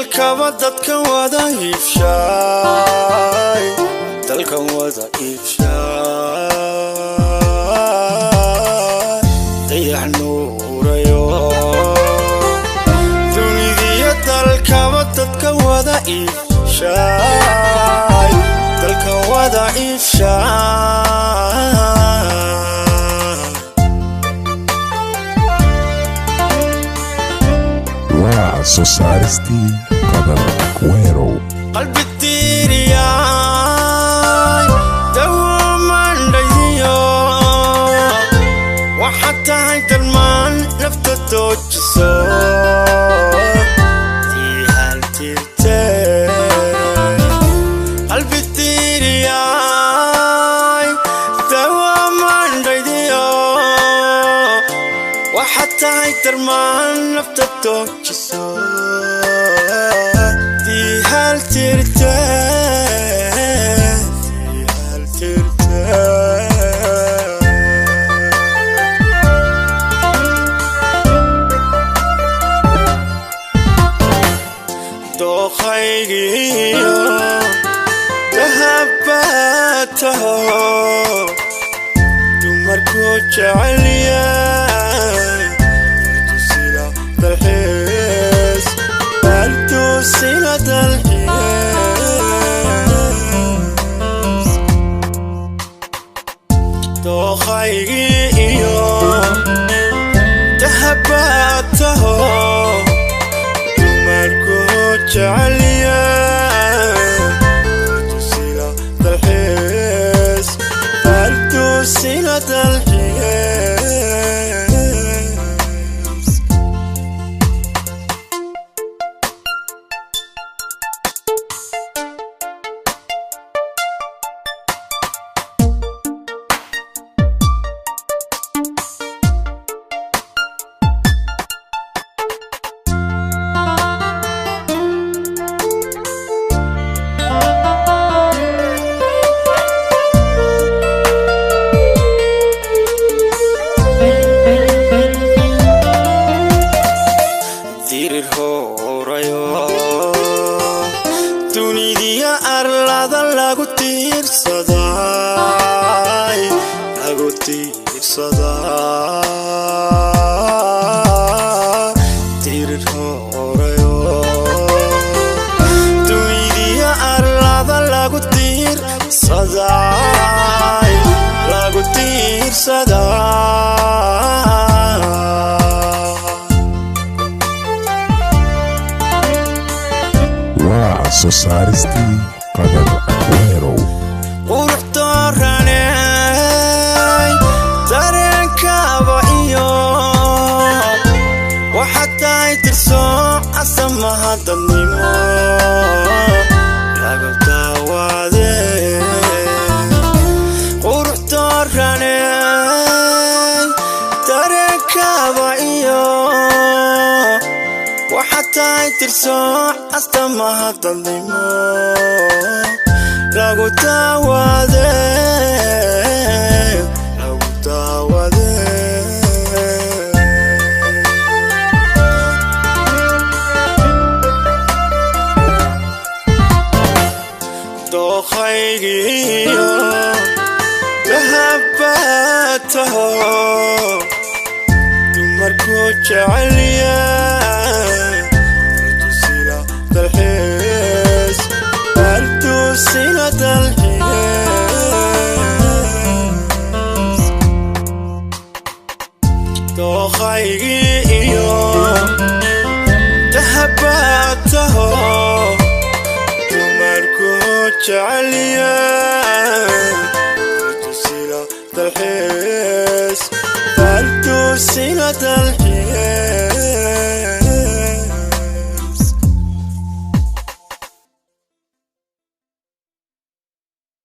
dalkaba dadka wada iibshay dalkan wada iibshay dayax nuurayo dunida dalkaba dadka wada iibshay dalkan wada iibshay Society Cadal Cuero Qalbi tiriyay dawaman dhayo waxata dalman nafta tojiso di hal tirte qalbi tiriyay dawaman dhayo waxata dalman nafta tojiso Society Cadal Cuero Urtoranay Tarenkaba iyo waxata tirso asamaha dadnimo laga taawade Urtoranay Tarenkaba iyo waxata tirso asamaha dadnimo lagu taawade dokhaygiyo dahabataho dumarku jeceliya